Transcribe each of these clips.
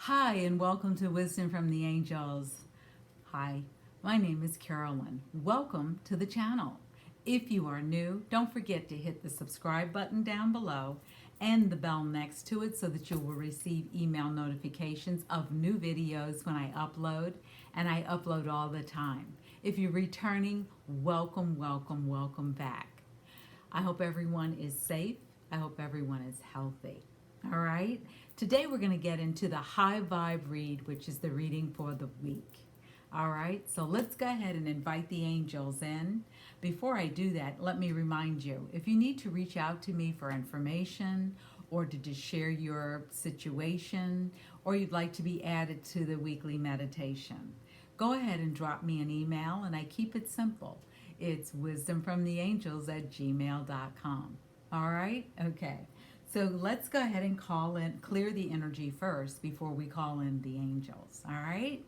Hi, and welcome to Wisdom from the Angels. Hi, my name is Carolyn. Welcome to the channel. If you are new, don't forget to hit the subscribe button down below and the bell next to it so that you will receive email notifications of new videos when I upload, and I upload all the time. If you're returning, welcome, welcome, welcome back. I hope everyone is safe. I hope everyone is healthy. All right. Today we're going to get into the high vibe read, which is the reading for the week. All right. So let's go ahead and invite the angels in. Before I do that, let me remind you, if you need to reach out to me for information or to just share your situation, or you'd like to be added to the weekly meditation, go ahead and drop me an email, and I keep it simple. It's wisdomfromtheangels@gmail.com. All right? Okay. So let's go ahead and call in, clear the energy first before we call in the angels. All right?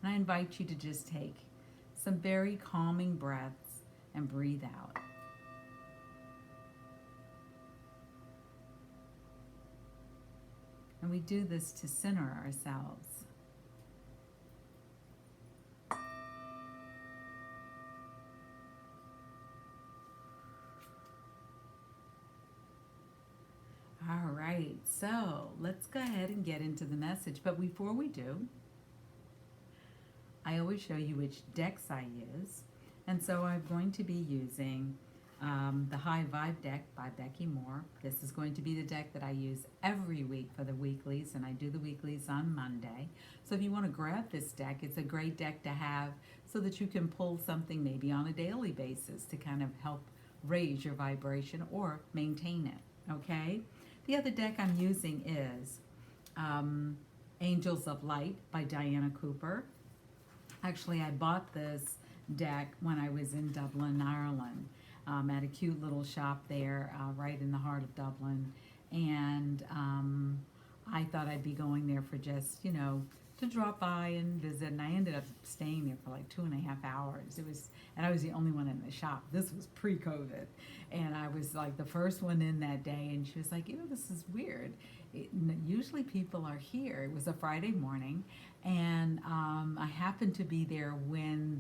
And I invite you to just take some very calming breaths and breathe out. And we do this to center ourselves. All right, so let's go ahead and get into the message. But before we do, I always show you which decks I use. And so I'm going to be using the High Vibe deck by Becky Moore. This is going to be the deck that I use every week for the weeklies, and I do the weeklies on Monday. So if you want to grab this deck, it's a great deck to have so that you can pull something maybe on a daily basis to kind of help raise your vibration or maintain it, okay? The other deck I'm using is Angels of Light by Diana Cooper. Actually, I bought this deck when I was in Dublin, Ireland, at a cute little shop there, right in the heart of Dublin. And I thought I'd be going there for just, to drop by and visit. And I ended up staying there for like 2.5 hours. And I was the only one in the shop. This was pre-COVID. And I was like the first one in that day. And she was like, this is weird. Usually people are here. It was a Friday morning. And I happened to be there when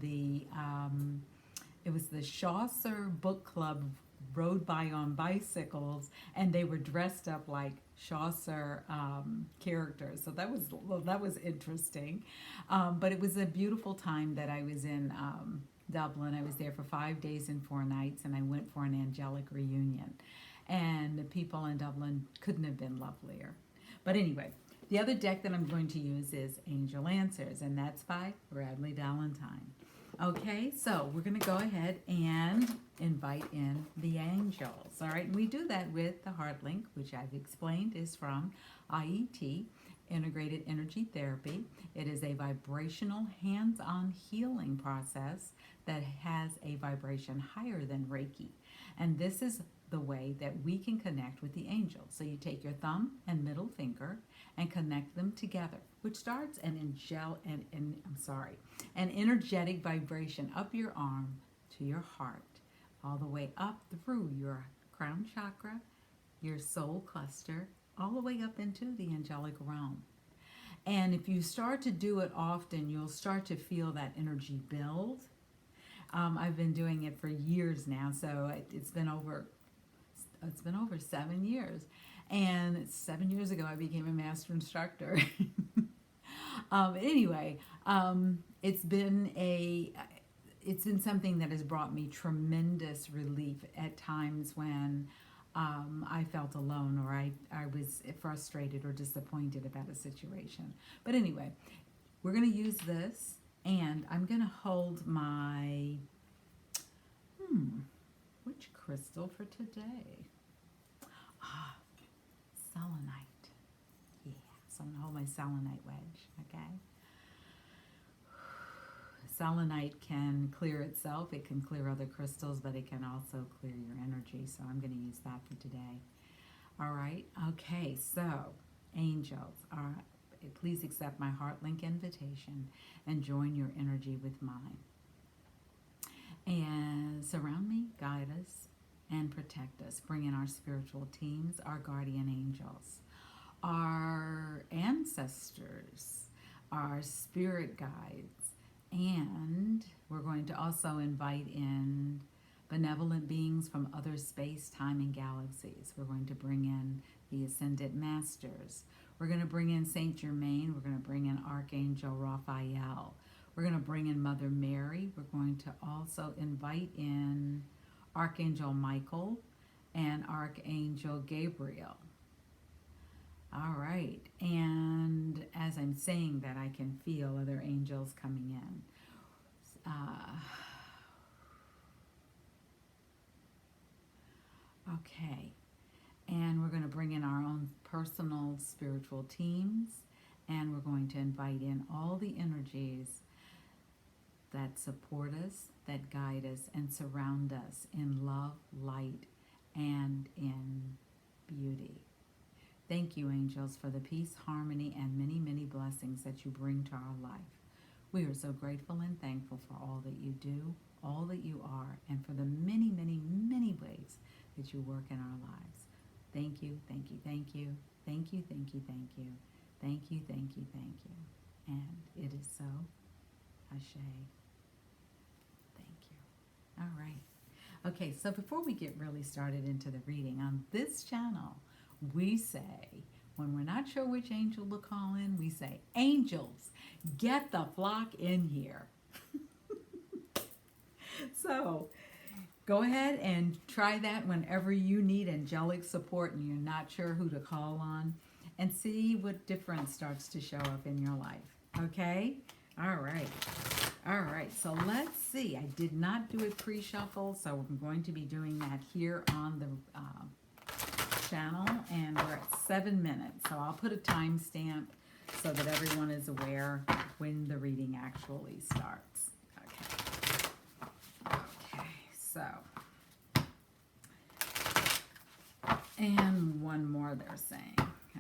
it was the Chaucer Book Club rode by on bicycles, and they were dressed up like Chaucer characters. So that was interesting. But it was a beautiful time that I was in Dublin. I was there for 5 days and 4 nights, and I went for an Angelic reunion. And the people in Dublin couldn't have been lovelier. But anyway, the other deck that I'm going to use is Angel Answers, and that's by Bradley Valentine. Okay, so we're going to go ahead and invite in the angels. All right, and we do that with the Heartlink, which I've explained is from IET, Integrated Energy Therapy. It is a vibrational, hands-on healing process that has a vibration higher than Reiki. And this is the way that we can connect with the angels. So you take your thumb and middle finger and connect them together, which starts an energetic vibration up your arm to your heart, all the way up through your crown chakra, your soul cluster, all the way up into the angelic realm. And if you start to do it often, you'll start to feel that energy build. I've been doing it for years now, so it's been over 7 years. And 7 years ago, I became a master instructor. Anyway, it's been something that has brought me tremendous relief at times when I felt alone, or I was frustrated or disappointed about a situation. But anyway, we're going to use this, and I'm going to hold my, which crystal for today? Selenite. Yeah, so I'm going to hold my selenite wedge, okay? Selenite can clear itself. It can clear other crystals, but it can also clear your energy. So I'm going to use that for today. All right. Okay. So, angels, all right, please accept my Heartlink invitation and join your energy with mine. And surround me, guide us, and protect us. Bring in our spiritual teams, our guardian angels, our ancestors, our spirit guides, and we're going to also invite in benevolent beings from other space, time, and galaxies. We're going to bring in the Ascended Masters. We're going to bring in Saint Germain. We're going to bring in Archangel Raphael. We're going to bring in Mother Mary. We're going to also invite in Archangel Michael and Archangel Gabriel. All right. And as I'm saying that, I can feel other angels coming in. Okay. And we're going to bring in our own personal spiritual teams. And we're going to invite in all the energies that support us, that guide us, and surround us in love, light, and in beauty. Thank you, angels, for the peace, harmony, and many, many blessings that you bring to our life. We are so grateful and thankful for all that you do, all that you are, and for the many, many, many ways that you work in our lives. Thank you, thank you, thank you, thank you, thank you, thank you, thank you, thank you, thank you. And it is so. Ashe. Thank you. All right. Okay, so before we get really started into the reading, on this channel, we say, when we're not sure which angel to call in, we say, angels, get the flock in here. So go ahead and try that whenever you need angelic support and you're not sure who to call on, and see what difference starts to show up in your life. Okay? All right. All right. So let's see. I did not do a pre-shuffle, so I'm going to be doing that here on the channel, and we're at 7 minutes. So I'll put a timestamp so that everyone is aware when the reading actually starts. Okay. Okay. So, and one more they're saying.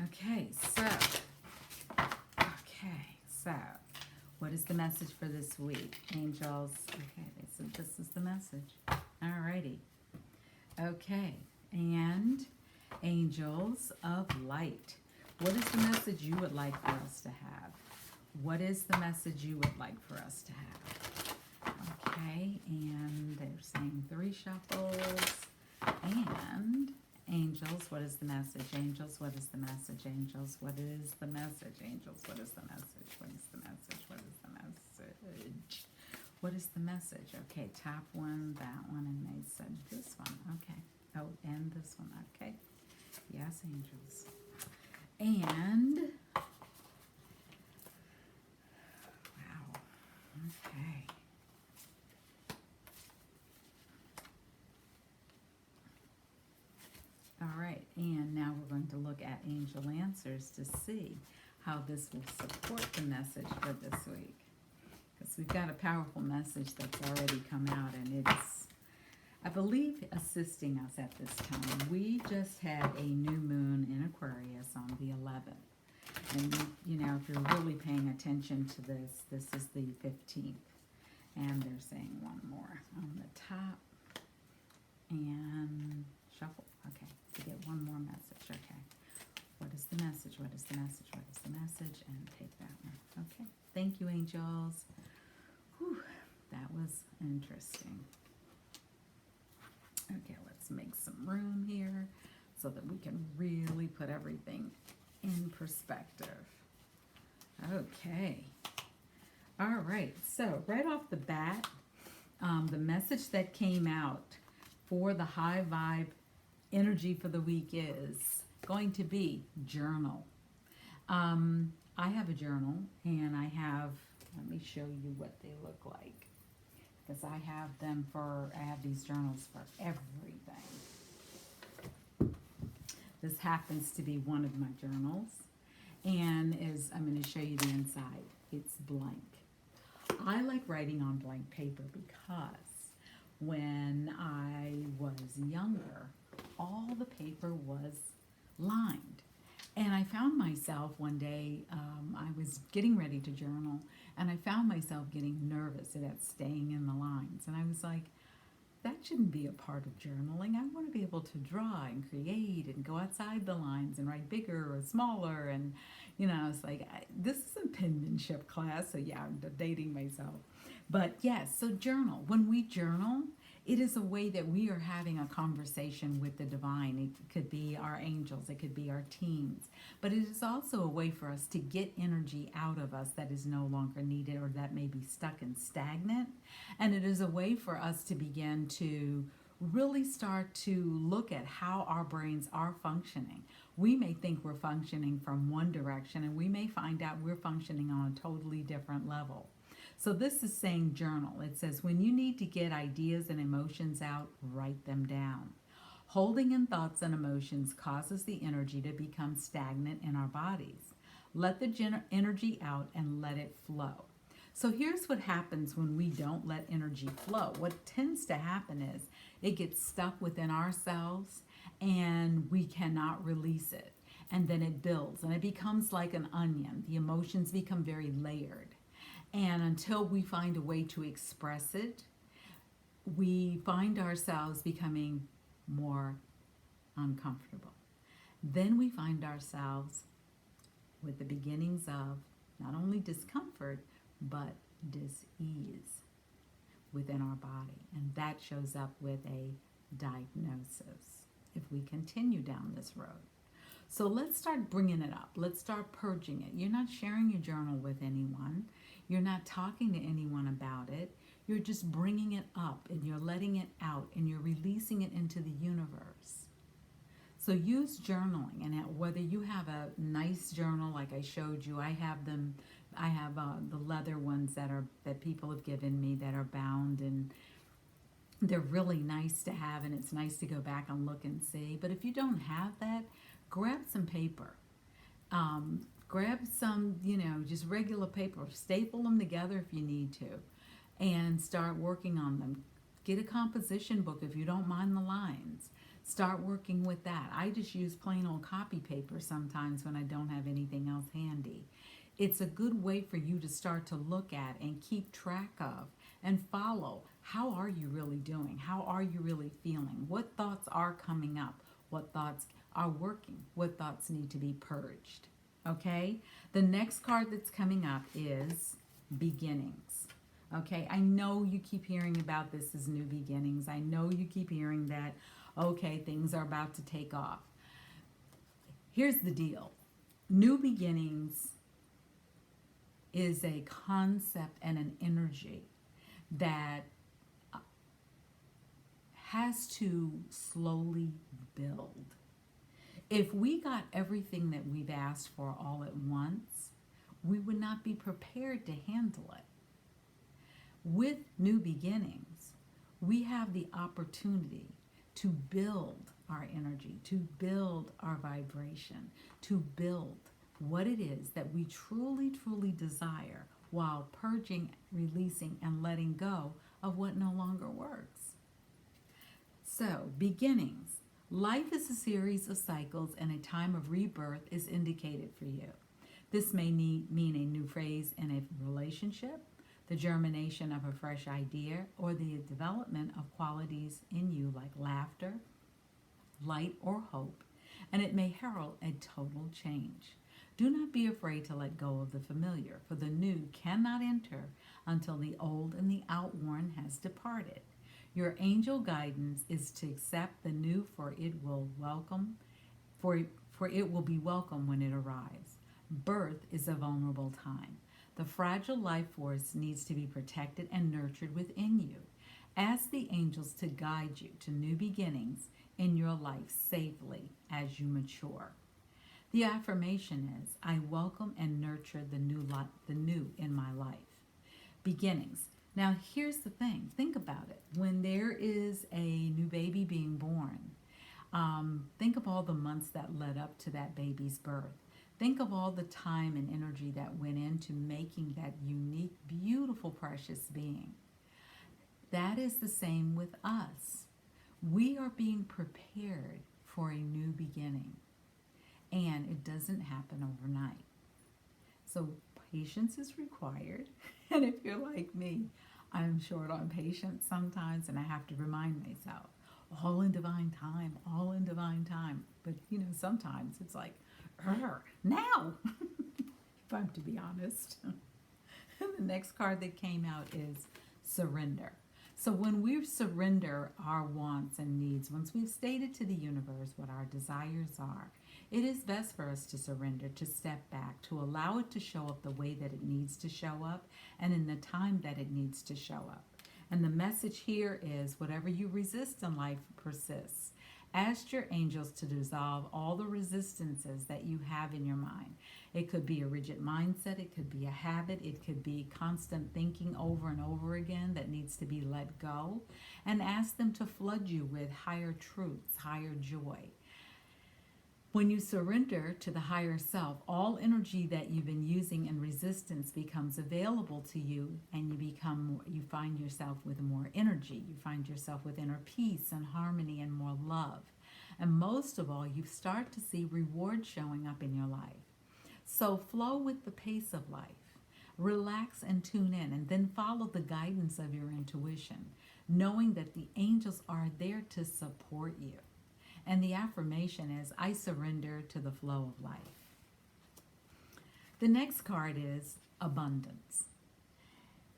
Okay. So, what is the message for this week? Angels. Okay. They said this is the message. Alrighty. Okay. And angels of light. What is the message you would like for us to have? What is the message you would like for us to have? Okay, and they're saying 3 shuffles. And angels, what is the message? Angels, what is the message? Angels, what is the message? Angels, what is the message? What is the message? What is the message? What is the message? Okay, top one, that one, and they said this one. Okay. Oh, and this one. Okay. Yes, angels. And, wow, okay. All right, and now we're going to look at angel answers to see how this will support the message for this week. Because we've got a powerful message that's already come out, and it's, I believe, assisting us at this time. We just had a new moon in Aquarius on the 11th. And, you know, if you're really paying attention to this, this is the 15th. And they're saying one more on the top. And shuffle. Okay, to get one more message. Okay. What is the message? What is the message? What is the message? And take that one. Okay. Thank you, angels. Whew, that was interesting. Okay, let's make some room here so that we can really put everything in perspective. Okay. All right. So right off the bat, the message that came out for the high vibe energy for the week is going to be journal. I have a journal, and I have, let me show you what they look like. Because I have these journals for everything. This happens to be one of my journals. And I'm going to show you the inside. It's blank. I like writing on blank paper because when I was younger, all the paper was lined. And I found myself one day, I was getting ready to journal, and I found myself getting nervous about staying in the lines. And I was like, that shouldn't be a part of journaling. I want to be able to draw and create and go outside the lines and write bigger or smaller. And, it's like, this isn't penmanship class. So, yeah, I'm dating myself. But yes, so journal. When we journal, it is a way that we are having a conversation with the divine. It could be our angels, it could be our teams, but it is also a way for us to get energy out of us that is no longer needed or that may be stuck and stagnant. And it is a way for us to begin to really start to look at how our brains are functioning. We may think we're functioning from one direction, and we may find out we're functioning on a totally different level. So this is saying journal. It says when you need to get ideas and emotions out, write them down. Holding in thoughts and emotions causes the energy to become stagnant in our bodies. Let the energy out and let it flow. So here's what happens when we don't let energy flow. What tends to happen is it gets stuck within ourselves and we cannot release it. And then it builds and it becomes like an onion. The emotions become very layered. And until we find a way to express it, we find ourselves becoming more uncomfortable. Then we find ourselves with the beginnings of not only discomfort, but dis-ease within our body. And that shows up with a diagnosis if we continue down this road. So let's start bringing it up. Let's start purging it. You're not sharing your journal with anyone. You're not talking to anyone about it. You're just bringing it up and you're letting it out and you're releasing it into the universe. So use journaling, and whether you have a nice journal like I showed you, I have them. I have the leather ones that people have given me that are bound, and they're really nice to have, and it's nice to go back and look and see. But if you don't have that, grab some paper. Grab some, just regular paper. Staple them together if you need to and start working on them. Get a composition book if you don't mind the lines. Start working with that. I just use plain old copy paper sometimes when I don't have anything else handy. It's a good way for you to start to look at and keep track of and follow. How are you really doing? How are you really feeling? What thoughts are coming up? What thoughts are working? What thoughts need to be purged? Okay? The next card that's coming up is beginnings. Okay? I know you keep hearing about this as new beginnings. I know you keep hearing that, okay, things are about to take off. Here's the deal. New beginnings is a concept and an energy that has to slowly build. If we got everything that we've asked for all at once, we would not be prepared to handle it. With new beginnings, we have the opportunity to build our energy, to build our vibration, to build what it is that we truly, truly desire while purging, releasing, and letting go of what no longer works. So, beginnings. Life is a series of cycles, and a time of rebirth is indicated for you. This may mean a new phase in a relationship, the germination of a fresh idea, or the development of qualities in you like laughter, light, or hope, and it may herald a total change. Do not be afraid to let go of the familiar, for the new cannot enter until the old and the outworn has departed. Your angel guidance is to accept the new, for it will be welcome when it arrives. Birth is a vulnerable time. The fragile life force needs to be protected and nurtured within you. Ask the angels to guide you to new beginnings in your life safely as you mature. The affirmation is, I welcome and nurture the new in my life. Beginnings. Now, here's the thing. Think about it. When there is a new baby being born, think of all the months that led up to that baby's birth. Think of all the time and energy that went into making that unique, beautiful, precious being. That is the same with us. We are being prepared for a new beginning, and it doesn't happen overnight. So patience is required. And if you're like me, I'm short on patience sometimes, and I have to remind myself, all in divine time, all in divine time. But, sometimes it's like, now, if I'm to be honest. The next card that came out is surrender. So when we surrender our wants and needs, once we've stated to the universe what our desires are, it is best for us to surrender, to step back, to allow it to show up the way that it needs to show up and in the time that it needs to show up. And the message here is whatever you resist in life persists. Ask your angels to dissolve all the resistances that you have in your mind. It could be a rigid mindset, it could be a habit, it could be constant thinking over and over again that needs to be let go. And ask them to flood you with higher truths, higher joy. When you surrender to the higher self, all energy that you've been using in resistance becomes available to you, and you find yourself with more energy. You find yourself with inner peace and harmony and more love. And most of all, you start to see rewards showing up in your life. So flow with the pace of life. Relax and tune in, and then follow the guidance of your intuition, knowing that the angels are there to support you. And the affirmation is, I surrender to the flow of life. The next card is abundance.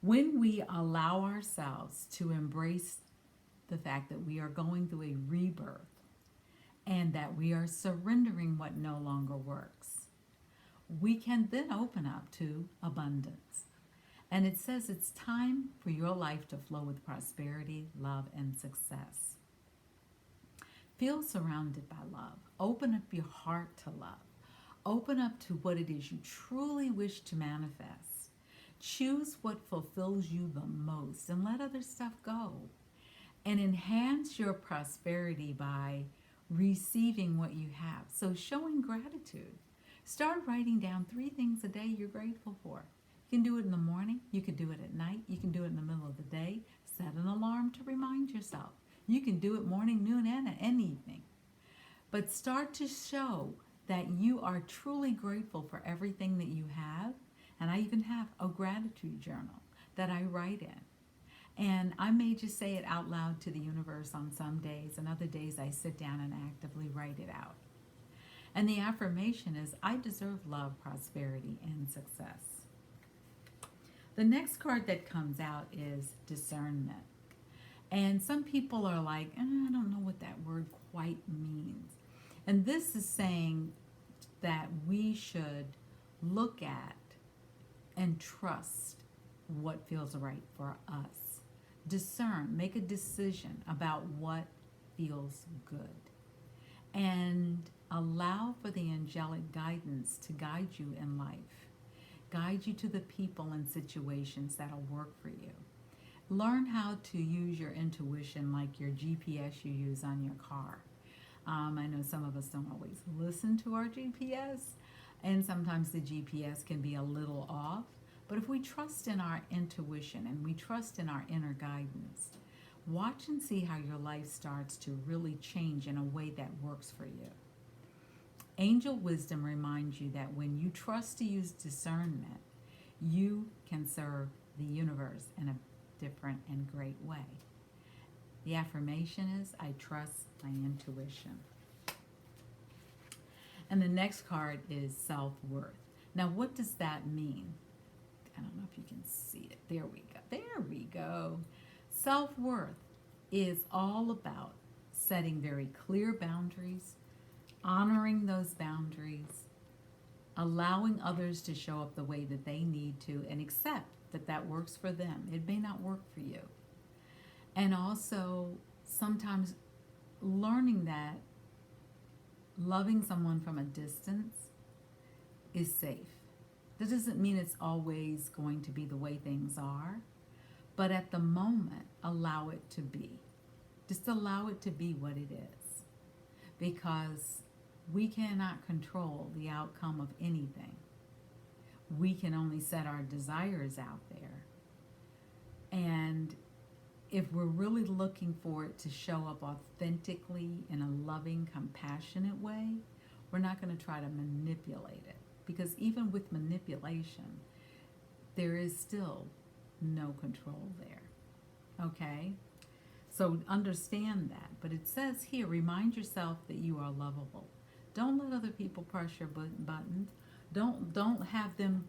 When we allow ourselves to embrace the fact that we are going through a rebirth and that we are surrendering what no longer works, we can then open up to abundance. And it says it's time for your life to flow with prosperity, love, and success. Feel surrounded by love. Open up your heart to love. Open up to what it is you truly wish to manifest. Choose what fulfills you the most and let other stuff go. And enhance your prosperity by receiving what you have. So showing gratitude. Start writing down 3 things a day you're grateful for. You can do it in the morning. You can do it at night. You can do it in the middle of the day. Set an alarm to remind yourself. You can do it morning, noon, and evening. But start to show that you are truly grateful for everything that you have. And I even have a gratitude journal that I write in. And I may just say it out loud to the universe on some days, and other days I sit down and actively write it out. And the affirmation is, I deserve love, prosperity, and success. The next card that comes out is discernment. And some people are like, I don't know what that word quite means. And this is saying that we should look at and trust what feels right for us. Discern, make a decision about what feels good. And allow for the angelic guidance to guide you in life. Guide you to the people and situations that'll work for you. Learn how to use your intuition like your GPS you use on your car. I know some of us don't always listen to our GPS, and sometimes the GPS can be a little off. But if we trust in our intuition and we trust in our inner guidance, watch and see how your life starts to really change in a way that works for you. Angel wisdom reminds you that when you trust to use discernment, you can serve the universe in a different and great way. The affirmation is, I trust my intuition. And the next card is self-worth. Now, what does that mean? I don't know if you can see it. There we go. There we go. Self-worth is all about setting very clear boundaries, honoring those boundaries, allowing others to show up the way that they need to, and accept that works for them. It may not work for you. And also sometimes learning that loving someone from a distance is safe. That doesn't mean it's always going to be the way things are, but at the moment, allow it to be. Just allow it to be what it is, because we cannot control the outcome of anything. We can only set our desires out there. And if we're really looking for it to show up authentically in a loving, compassionate way, we're not going to try to manipulate it. Because even with manipulation, there is still no control there. Okay? So understand that. But it says here, remind yourself that you are lovable. Don't let other people press your buttons. Don't have them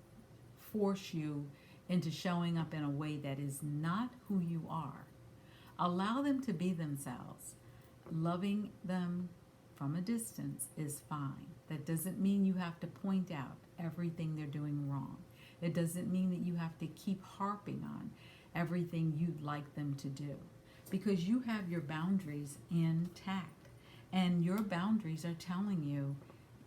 force you into showing up in a way that is not who you are. Allow them to be themselves. Loving them from a distance is fine. That doesn't mean you have to point out everything they're doing wrong. It doesn't mean that you have to keep harping on everything you'd like them to do, because you have your boundaries intact, and your boundaries are telling you,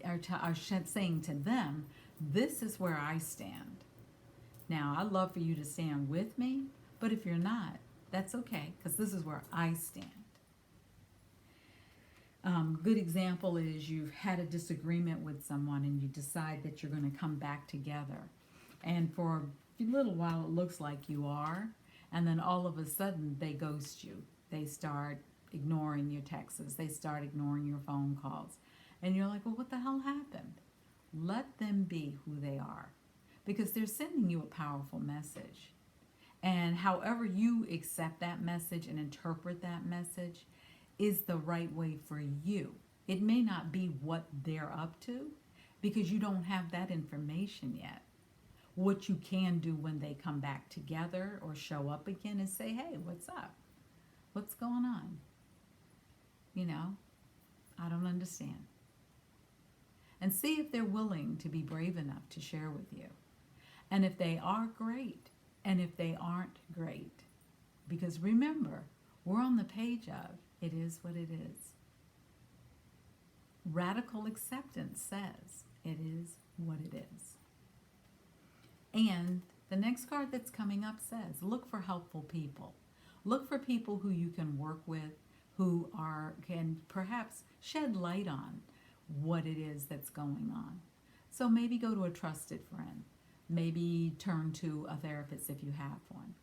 are saying to them, this is where I stand. Now, I'd love for you to stand with me, but if you're not, that's okay, because this is where I stand. Good example is you've had a disagreement with someone and you decide that you're going to come back together. And for a little while it looks like you are, and then all of a sudden they ghost you. They start ignoring your texts. They start ignoring your phone calls. And you're like, well, what the hell happened? Let them be who they are, because they're sending you a powerful message. And however you accept that message and interpret that message is the right way for you. It may not be what they're up to, because you don't have that information yet. What you can do when they come back together or show up again is say, hey, what's up? What's going on? You know, I don't understand. And see if they're willing to be brave enough to share with you. And if they are, great. And if they aren't, great. Because remember, we're on the page of it is what it is. Radical acceptance says it is what it is. And the next card that's coming up says, look for helpful people. Look for people who you can work with, who can perhaps shed light on what it is that's going on. So maybe go to a trusted friend. Maybe turn to a therapist if you have one.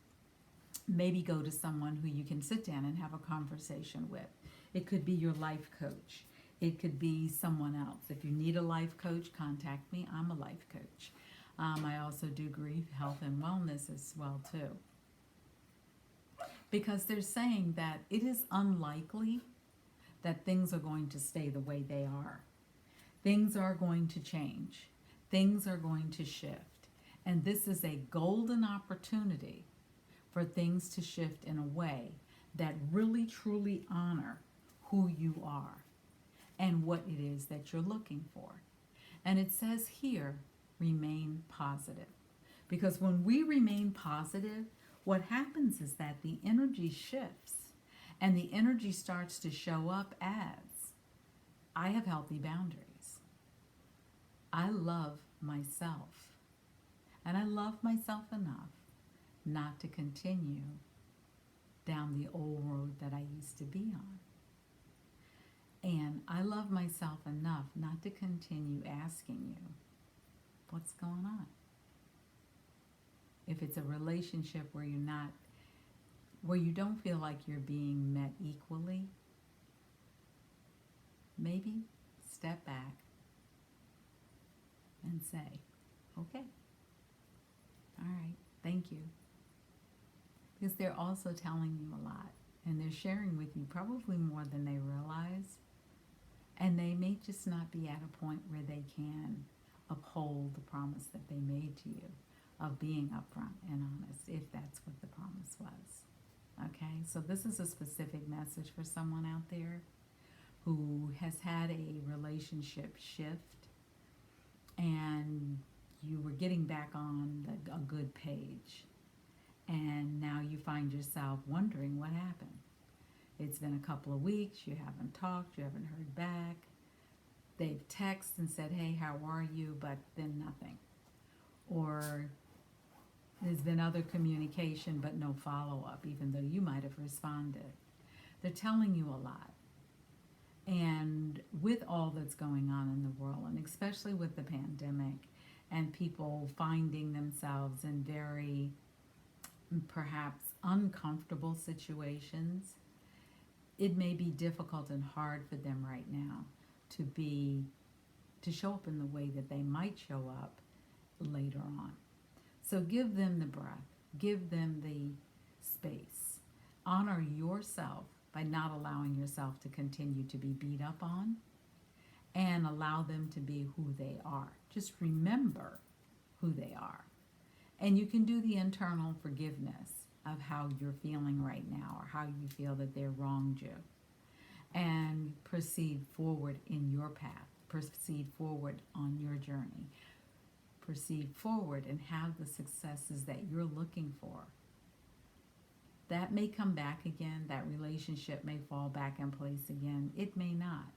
Maybe go to someone who you can sit down and have a conversation with. It could be your life coach. It could be someone else. If you need a life coach, contact me. I'm a life coach. I also do grief, health, and wellness as well, too. Because they're saying that it is unlikely that things are going to stay the way they are. Things are going to change. Things are going to shift. And this is a golden opportunity for things to shift in a way that really, truly honor who you are and what it is that you're looking for. And it says here, remain positive. Because when we remain positive, what happens is that the energy shifts and the energy starts to show up as, I have healthy boundaries. I love myself. And I love myself enough not to continue down the old road that I used to be on. And I love myself enough not to continue asking you, what's going on? If it's a relationship where you don't feel like you're being met equally, maybe step back and say, okay, all right, thank you. Because they're also telling you a lot, and they're sharing with you probably more than they realize, and they may just not be at a point where they can uphold the promise that they made to you of being upfront and honest, if that's what the promise was. Okay, so this is a specific message for someone out there who has had a relationship shift, and you were getting back on a good page, and now you find yourself wondering what happened. It's been a couple of weeks, you haven't talked, you haven't heard back. They've texted and said, hey, how are you? But then nothing. Or there's been other communication but no follow-up, even though you might have responded. They're telling you a lot. And with all that's going on in the world, and especially with the pandemic and people finding themselves in very perhaps uncomfortable situations, it may be difficult and hard for them right now to show up in the way that they might show up later on. So give them the breath, give them the space, honor yourself by not allowing yourself to continue to be beat up on, and allow them to be who they are. Just remember who they are. And you can do the internal forgiveness of how you're feeling right now, or how you feel that they wronged you, and proceed forward in your path. Proceed forward on your journey. Proceed forward and have the successes that you're looking for. That may come back again. That relationship may fall back in place again. It may not.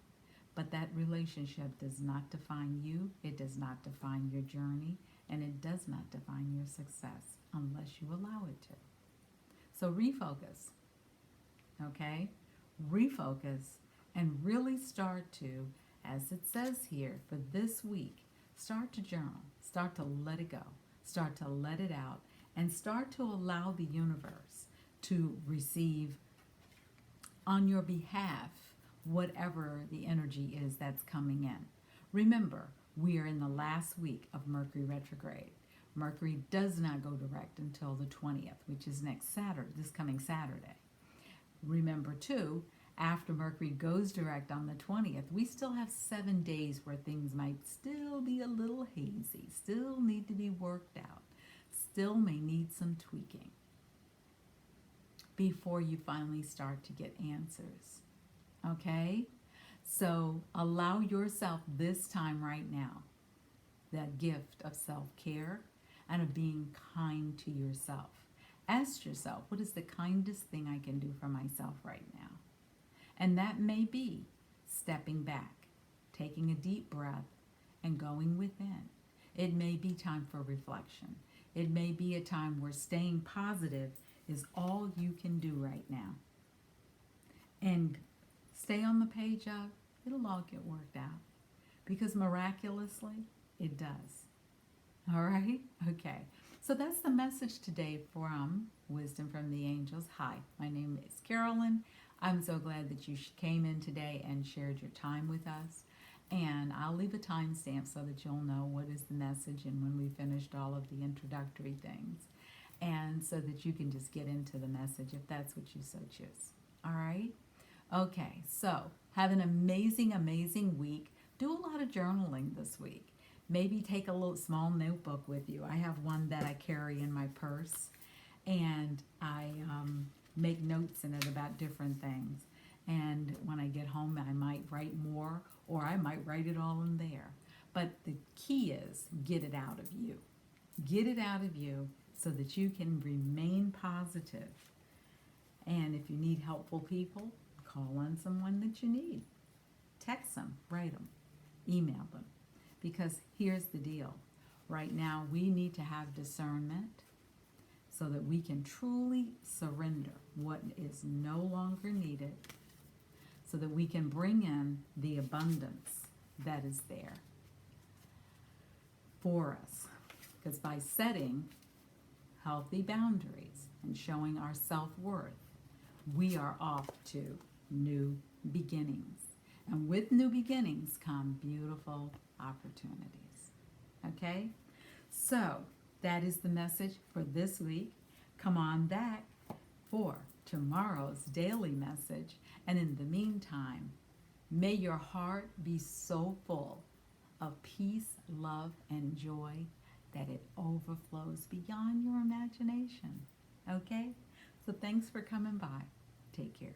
But that relationship does not define you. It does not define your journey. And it does not define your success unless you allow it to. So refocus. Okay? Refocus and really start to, as it says here, for this week, start to journal. Start to let it go. Start to let it out. And start to allow the universe to receive on your behalf whatever the energy is that's coming in. Remember, we are in the last week of Mercury retrograde. Mercury does not go direct until the 20th, which is next Saturday, this coming Saturday. Remember, too, after Mercury goes direct on the 20th, we still have 7 days where things might still be a little hazy, still need to be worked out, still may need some tweaking before you finally start to get answers. Okay? So allow yourself this time right now that gift of self-care and of being kind to yourself. Ask yourself, what is the kindest thing I can do for myself right now? And that may be stepping back, taking a deep breath, and going within. It may be time for reflection. It may be a time where staying positive is all you can do right now. And stay on the page of, it'll all get worked out. Because miraculously, it does. All right? Okay. So that's the message today from Wisdom from the Angels. Hi, my name is Carolyn. I'm so glad that you came in today and shared your time with us. And I'll leave a timestamp so that you'll know what is the message and when we finished all of the introductory things. And so that you can just get into the message if that's what you so choose. All right? Okay, so have an amazing, amazing week. Do a lot of journaling this week. Maybe take a little small notebook with you. I have one that I carry in my purse, and I make notes in it about different things. And when I get home, I might write more, or I might write it all in there. But the key is get it out of you. Get it out of you so that you can remain positive. And if you need helpful people, call on someone that you need. Text them, write them, email them. Because here's the deal. Right now, we need to have discernment so that we can truly surrender what is no longer needed, so that we can bring in the abundance that is there for us. Because by setting healthy boundaries and showing our self-worth, we are off to new beginnings. And with new beginnings come beautiful opportunities. Okay? So, that is the message for this week. Come on back for tomorrow's daily message. And in the meantime, may your heart be so full of peace, love, and joy that it overflows beyond your imagination. Okay? So thanks for coming by. Take care.